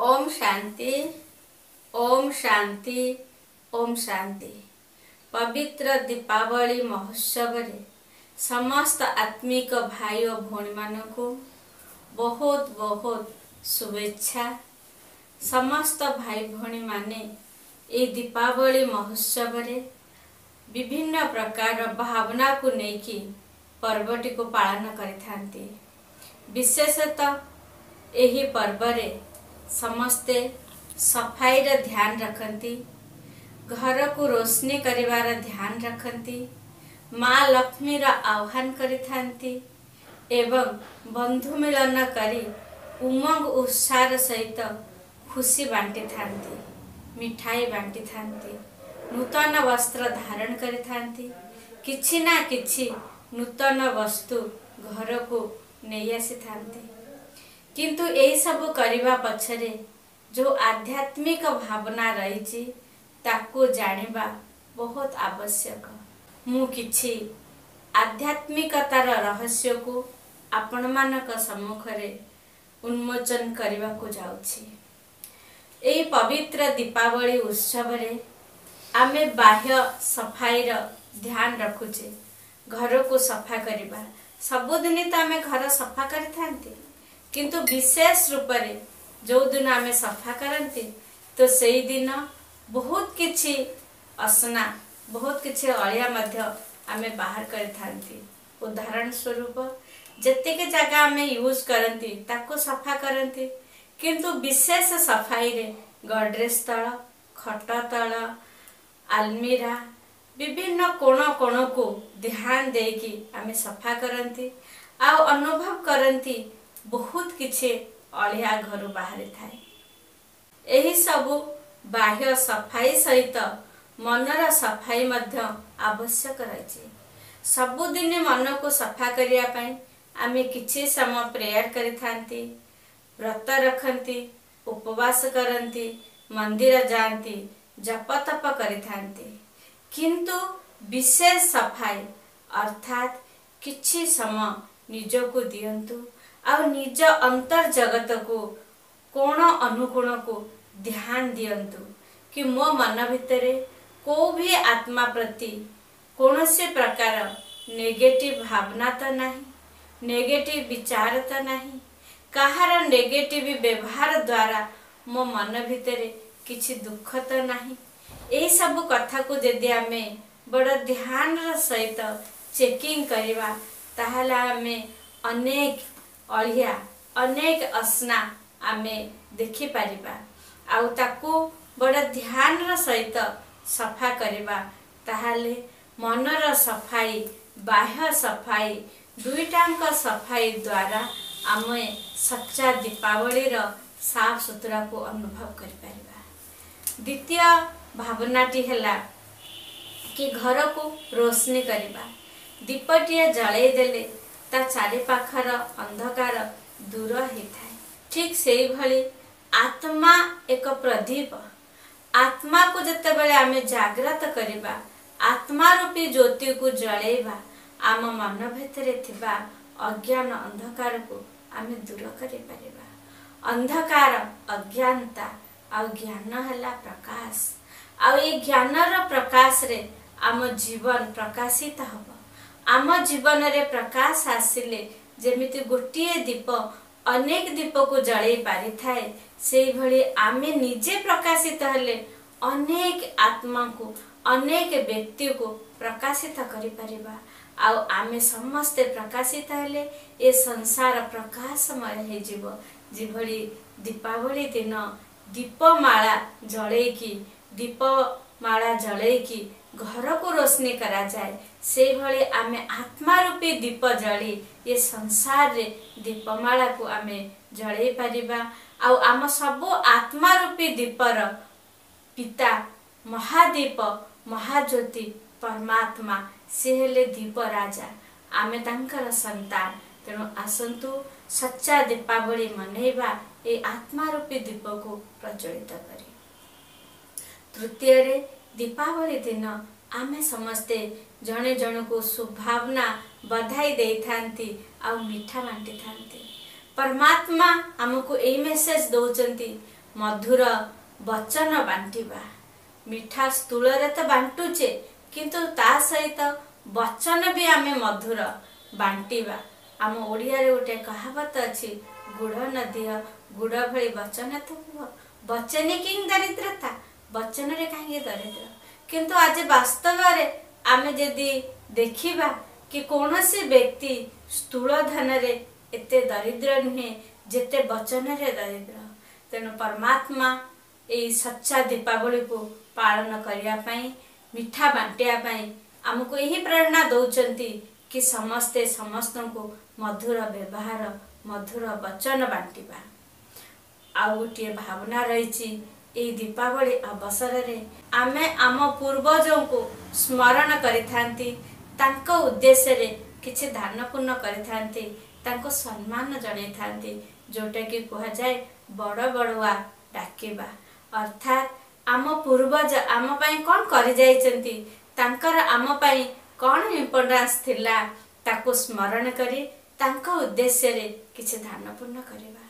ओम शांति, ओम शांति, ओम शांति। पवित्र दीपावली महोत्सव रे समस्त आत्मिक भाई और भौणी मानकु बहुत बहुत शुभेच्छा। समस्त भाई भौणी माने ए दीपावली महोत्सव रे विभिन्न प्रकार भावना को लेकी पर्वटी को पालन करिथांती। विशेषतः एही पर्व रे समस्ते सफाई रा ध्यान रखती, घर को रोशनी करिवार ध्यान रखती, माँ लक्ष्मी रा आह्वान करिथांती एवं बंधु मिलन करी उमंग उत्साह सहित खुशी बांटी थांती, मिठाई बांटी थांती, नूतन वस्त्र धारण करिथांती, किछि ना किछि नूतन वस्तु घर को नहीं आसी थांती। किंतु यही सब करिवा पछरे जो आध्यात्मिक भावना रही ताको जानिबा बहुत आवश्यक। मु किछि आध्यात्मिकतार रहस्य को आपण मानक सम्मुखरे उन्मोचन करने को जाउछि। एही पवित्र दीपावली उत्सव रे आमे बाह्य सफाई रा ध्यान रखुचे। घर को सफा करिबा सबुदिन तो आमे घर सफा करिथांती, किंतु विशेष रूप से जो दिन आमे सफा करती तो सही दिन बहुत किछि असना बहुत किछि अलिया मध्य आमे बाहर करिथांती। उदाहरण स्वरूप जतिके जगह आमे यूज करती ताको सफा करती, किंतु विशेष सफाई रे गडरेज तल, खट तल, आलमीरा विभिन्न कोण कोण को ध्यान देकी आमे सफा करती। आ अनुभव करती बहुत किछि अलिया घर बाहर थाए। एही सबु बाह्य सफाई सहित मनर सफाई मध्य आवश्यक रही। सबुदिन मन को सफा करिया पई आमे किछि समय प्रेयर करिथांती, व्रत रखती, उपवास करती, मंदिर जाती, जप तप करिथांती, किंतु विशेष सफाई अर्थात किछि समय निज को दियंतु और निज अंतर जगत को कोण अनुकोण को ध्यान दियंतु कि मो मन भितरे को भी आत्मा प्रति कौन से प्रकार नेगेटिव भावना तो नहीं, नेगेटिव विचार तो नहीं, कहार नेगेटिव व्यवहार द्वारा मो मन भितरे किछि दुख तो नहीं। यही सब कथा को यदि आमे बड़ ध्यान सहित चेकिंग करिवा ताहले आमे अनेक अलिया अनेक असना आमे देखि पारिबा। आउ ताकू बड़ ध्यान सहित सफा करिबा ताहले मनर सफाई बाह्य सफाई दुईटांक सफाई द्वारा आमे सच्चा दीपावली रो साफ सुथरा को अनुभव करि पारिबा। द्वितीय भावनाटी हैला कि घर को रोशनी करिबा। दीपटिए जळै देले ता चारि पाखर अंधकार दूर होता है। ठीक से भली आत्मा एक प्रदीप। आत्मा को जते बेले आमे जागृत करिबा, आत्मा रूपी ज्योति को जळैबा, आम मन भितरे थिबा अज्ञान अंधकार को आमे दूर करि परिबा। अंधकार अज्ञानता आ ज्ञान हला प्रकाश। आ ए ज्ञानर प्रकाश रे आम जीवन प्रकाशित हबो। आम जीवन रे प्रकाश आसिले जेमिति गोटिए दीप अनेक दीप को जळै पारि थाए, सेही भली आमे निजे प्रकाशित हेले अनेक आत्मा को अनेक व्यक्ति को प्रकाशित करि परिबा। आउ आमे समस्ते प्रकाशित हेले ए संसार प्रकाशमय हे जीव। जिभली दीपावली दिन दीपमाला जळै की घर को रोशनी करा जाए, से भली आमे आत्मा रूपी दीप जळी ये संसार रे दीपमाला को आमे जळै परिबा। आउ आम सब आत्मा रूपी दीपर पिता महादीप महाज्योति परमात्मा से हेले दीप राजा। आमे तांकर संतान। तेणु आसंतु सच्चा दीपावली मनेबा ए आत्मा रूपी दीप को प्रज्वलित करी। तृतीय रे दीपावली दिन आमे समस्ते जने जन को शुभभावना बधाई दे थांती आ मिठा बांटी थांती। परमात्मा हमको यही मेसेज दौचंती मधुर वचन बांटिबा। मिठा स्थूल तो बांटुचे किंतु ता सहित वचन भी आमे मधुर बांटिबा। आम ओडिया रे गोटे कहावत अछि, गुड़ न दियो गुड़ भली वचन तो कुह, वचने किंग दरिद्रता, वचन रे कहीं दरिद्र। किंतु आज वास्तव रे आमे यदि देखिबा कि कौनसी व्यक्ति स्थूल धन रे एते दरिद्र नुहे जेते वचन रे दरिद्र। तेणु परमात्मा यही सच्चा दीपावली को पालन करिया पई, मिठा बांटिया पई आमको यही प्रेरणा दौचंती कि समस्ते समस्त को मधुर व्यवहार मधुर वचन बांटिबा। आउ गोटे भावना रही यही दीपावली अवसर रे आमे आम पूर्वजों को स्मरण करिथांती, तांको उद्देश्य रे किछि दान पुण्य करिथांती, तांको सम्मान जणाइथांती, जोटा कि कहा जाए बड़ बड़ुआ डाकिबा। अर्थात आम पूर्वज आम पई कोन करि जाइचंती, तांकर आम पई कोन इम्पोर्टेंस थिला, ताको स्मरण करी तांको उद्देश्य रे किछि दान पुण्य करिबा।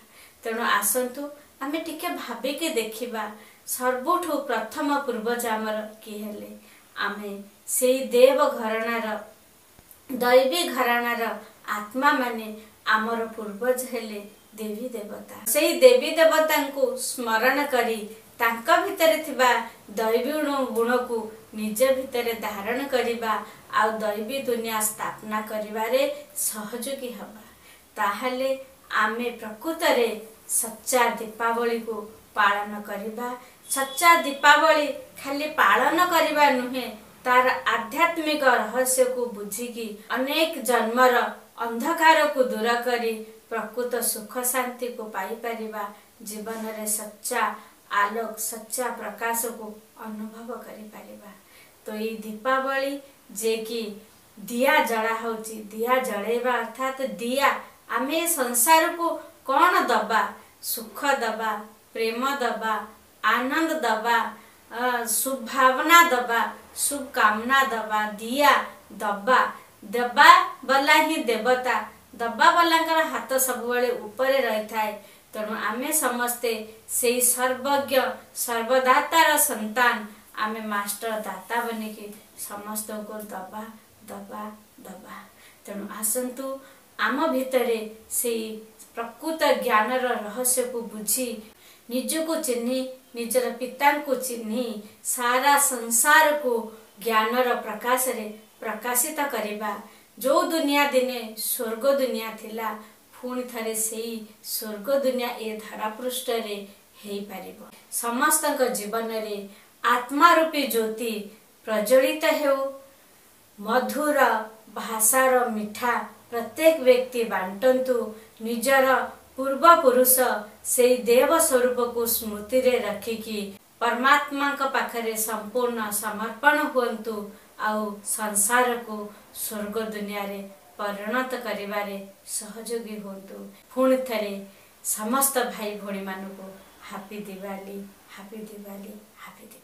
तेणु आसंतु आमे टिके भाबी के देखिबा सर्वठु प्रथम पूर्वज आमर कि हेले। आमे सेई देव घराणार दैवी घराणार आत्मा माने आमर पूर्वज हेले देवी देवता। सेई देवी देवता को स्मरण करी तांका भितरे थिबा दैवी गुण को निज भितरे धारण करिबा आ दैवी दुनिया स्थापना करिबारे सहयोगी हबा। ताहले आमे प्रकृत रे सच्चा दीपावली को पालन करिबा। सच्चा दीपावली खाली पालन करिबा नुहे, तार आध्यात्मिक रहस्य को बुझिकी अनेक जन्मर अंधकार को दूर करी प्रकृत सुख शांति को पाई परिबा। जीवन रे सच्चा आलोक सच्चा प्रकाश को अनुभव करि परिबा। तो ये दीपावली जे कि दिया जड़ा होची, दिया जड़ेबा अर्थात दिया आमे संसार को कौन दबा, सुख दबा, प्रेम दबा, आनंद दबा, शुभ भावना दबा, शुभ कामना दबा, दिया दबा। दबा वाला ही देवता, दबा वाला हाथ सब बेले ऊपर रही थाए। तेणु आमे समस्ते से सर्वज्ञ सर्वदातार संतान, आमे मास्टर दाता बनिकी समस्त को दबा दबा दबा। तेणु आसंतु आम भितरे से प्रकृत ज्ञान रहस्य को बुझी निज को चिन्ही, निजर पिता को चिन्ही सारा संसार को ज्ञान प्रकाश रे प्रकाशित करिबा। जो दुनिया दिने स्वर्ग दुनिया थिला, पुणी थरे सेई स्वर्ग दुनिया ए धरा पृष्ठ रे हेई पारिबो। समस्त जीवन रे आत्मा रूपी ज्योति प्रज्वलित हेउ। मधुर भाषार मिठा प्रत्येक व्यक्ति बांटंतु। निजर पूर्व पुरुष से देव स्वरूप को स्मृति रे रखिकी परमात्मा का पाखरे संपूर्ण समर्पण हुंतु। आउ संसार को स्वर्ग दुनिया रे परिणत करिबारे सहयोगी हुंतु। पुणी थरे समस्त भाई भोणी मानको happy Diwali, happy Diwali, happy Diwali.